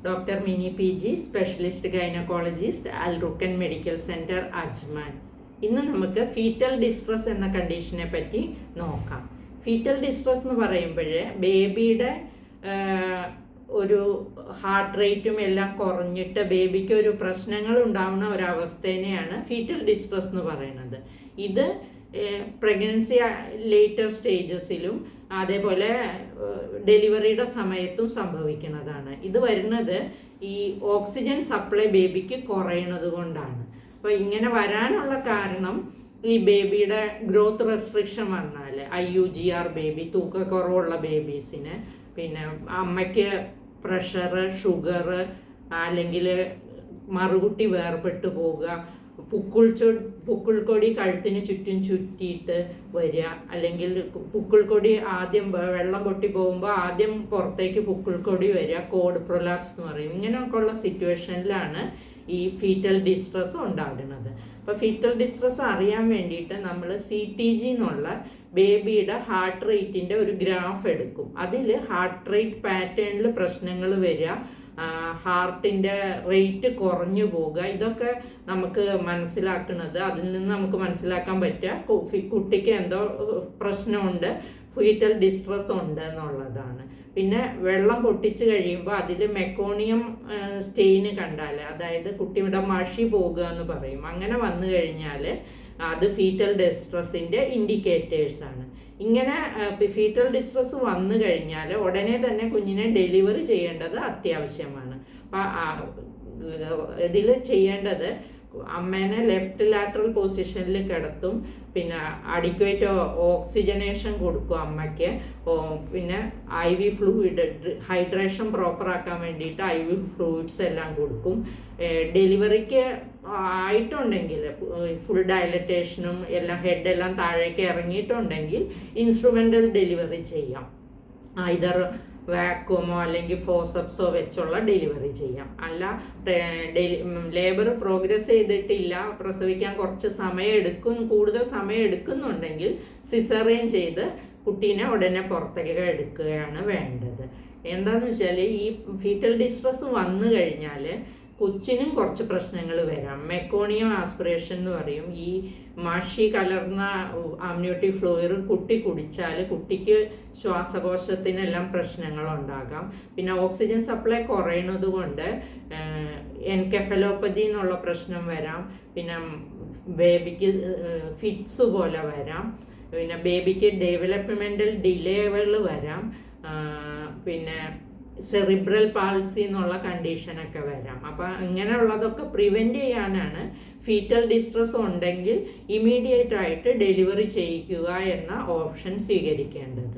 Doctor Mini PG, specialist gynaecologist, Al Rukkan medical centre, Ajman. ഇന്ന് നമുക്ക് fetal distress എന്ന കണ്ടീഷനെ പറ്റി നോക്കാം. ഫീറ്റൽ ഡിസ്ട്രസ് എന്ന് പറയുമ്പോൾ ബേബിയുടെ ഒരു ഹാർട്ട് റേറ്റും എല്ലാം കുറഞ്ഞിട്ട് ബേബിക്ക് ഒരു പ്രശ്നങ്ങൾ ഉണ്ടാവുന്ന ഒരവസ്ഥേനെയാണ് ഫീറ്റൽ ഡിസ്ട്രസ് എന്ന് പറയുന്നത്. ഇത് പ്രഗ്നൻസി ലേറ്റർ സ്റ്റേജസിലും അതേപോലെ ഡെലിവറിയുടെ സമയത്തും സംഭവിക്കുന്നതാണ്. ഇത് വരുന്നത് ഈ ഓക്സിജൻ സപ്ലൈ ബേബിക്ക് കുറയുന്നത് കൊണ്ടാണ്. അപ്പോൾ ഇങ്ങനെ വരാനുള്ള കാരണം ഈ ബേബിയുടെ ഗ്രോത്ത് റെസ്ട്രിക്ഷൻ വന്നാൽ IUGR ബേബി, തൂക്കക്കുറവുള്ള ബേബീസിന്, പിന്നെ അമ്മയ്ക്ക് പ്രഷർ, ഷുഗർ, അല്ലെങ്കിൽ മറുകുട്ടി വേർപെട്ട് പോവുക, പുക്കിൾക്കൊടി കഴുത്തിന് ചുറ്റും ചുറ്റിയിട്ട് വരിക, അല്ലെങ്കിൽ പുക്കിൾക്കൊടി ആദ്യം വെള്ളം പൊട്ടി പോകുമ്പോൾ ആദ്യം പുറത്തേക്ക് പുക്കിൾക്കൊടി വരിക, കോഡ് പ്രൊലാപ്സ് എന്ന് പറയും. ഇങ്ങനെയൊക്കെ ഉള്ള സിറ്റുവേഷനിലാണ് ഈ ഫീറ്റൽ ഡിസ്ട്രസ് ഉണ്ടാകുന്നത്. അപ്പോൾ ഫീറ്റൽ ഡിസ്ട്രസ് അറിയാൻ വേണ്ടിയിട്ട് നമ്മൾ CTG എന്നുള്ള ബേബിയുടെ ഹാർട്ട് റേറ്റിൻ്റെ ഒരു ഗ്രാഫ് എടുക്കും. അതിൽ ഹാർട്ട് റേറ്റ് പാറ്റേണിൽ പ്രശ്നങ്ങൾ വരിക, ഹാർട്ടിൻ്റെ റേറ്റ് കുറഞ്ഞു പോവുക, ഇതൊക്കെ നമുക്ക് മനസ്സിലാക്കുന്നത്, അതിൽ നിന്ന് നമുക്ക് മനസ്സിലാക്കാൻ പറ്റുക കുട്ടിക്ക് എന്തോ പ്രശ്നമുണ്ട്, ഫീറ്റൽ ഡിസ്ട്രസ് ഉണ്ട് എന്നുള്ളതാണ്. പിന്നെ വെള്ളം പൊട്ടിച്ച് കഴിയുമ്പോൾ അതിൽ മെക്കോണിയം സ്റ്റെയിന് കണ്ടാൽ, അതായത് കുട്ടിയുടെ മഷി പോകുക എന്ന് പറയും, അങ്ങനെ വന്നു കഴിഞ്ഞാൽ അത് ഫീറ്റൽ ഡിസ്ട്രസിൻ്റെ ഇൻഡിക്കേറ്റേഴ്സാണ്. ഇങ്ങനെ ഫീറ്റൽ ഡിസ്ട്രസ് വന്നു കഴിഞ്ഞാൽ ഉടനെ തന്നെ കുഞ്ഞിനെ ഡെലിവറി ചെയ്യേണ്ടത് അത്യാവശ്യമാണ്. അപ്പം ഇതിൽ ചെയ്യേണ്ടത് അമ്മേനെ ലെഫ്റ്റ് ലാറ്ററൽ പൊസിഷനിൽ കിടത്തും, പിന്നെ അഡിക്വേറ്റ് ഓക്സിജനേഷൻ കൊടുക്കും അമ്മയ്ക്ക്, പിന്നെ IV ഫ്ലൂയിഡ്, ഹൈഡ്രേഷൻ പ്രോപ്പർ ആക്കാൻ വേണ്ടിയിട്ട് IV ഫ്ലൂയിഡ്സ് എല്ലാം കൊടുക്കും. ഡെലിവറിക്ക് ആയിട്ടുണ്ടെങ്കിൽ ഫുൾ ഡയലറ്റേഷനും എല്ലാം, ഹെഡെല്ലാം താഴേക്ക് ഇറങ്ങിയിട്ടുണ്ടെങ്കിൽ ഇൻസ്ട്രുമെൻ്റൽ ഡെലിവറി ചെയ്യാം. ഐദർ വാക്വമോ അല്ലെങ്കിൽ ഫോസപ്സോ വെച്ചുള്ള ഡെലിവറി ചെയ്യാം. അല്ല ലേബർ പ്രോഗ്രസ് ചെയ്തിട്ടില്ല, പ്രസവിക്കാൻ കുറച്ച് സമയം എടുക്കും, കൂടുതൽ സമയം എടുക്കുന്നുണ്ടെങ്കിൽ സിസേറിയൻ ചെയ്ത് കുട്ടീനെ ഉടനെ പുറത്തേക്ക് എടുക്കുകയാണ് വേണ്ടത്. എന്താണെന്ന് വെച്ചാൽ ഈ ഫീറ്റൽ ഡിസ്ട്രസ് വന്നു കഴിഞ്ഞാൽ കൊച്ചിനും കുറച്ച് പ്രശ്നങ്ങൾ വരാം. മെക്കോണിയം ആസ്പിറേഷൻ എന്ന് പറയും. ഈ മഷി കലർന്ന അമ്നിയോട്ടിക് ഫ്ലൂയിഡ് കുട്ടി കുടിച്ചാൽ കുട്ടിക്ക് ശ്വാസകോശത്തിനെല്ലാം പ്രശ്നങ്ങളുണ്ടാകാം. പിന്നെ ഓക്സിജൻ സപ്ലൈ കുറയുന്നത് കൊണ്ട് എൻകെഫലോപ്പതി എന്നുള്ള പ്രശ്നം വരാം. പിന്നെ ബേബിക്ക് ഫിറ്റ്സ് പോലെ വരാം. പിന്നെ ബേബിക്ക് ഡെവലപ്മെൻ്റൽ ഡിലേകൾ വരാം. പിന്നെ സെറിബ്രൽ പാൾസി എന്നുള്ള കണ്ടീഷനൊക്കെ വരാം. അപ്പം ഇങ്ങനെയുള്ളതൊക്കെ പ്രിവെൻറ്റ് ചെയ്യാനാണ് ഫീറ്റൽ ഡിസ്ട്രസ് ഉണ്ടെങ്കിൽ ഇമീഡിയറ്റ് ആയിട്ട് ഡെലിവറി ചെയ്യിക്കുക എന്ന ഓപ്ഷൻ സ്വീകരിക്കേണ്ടത്.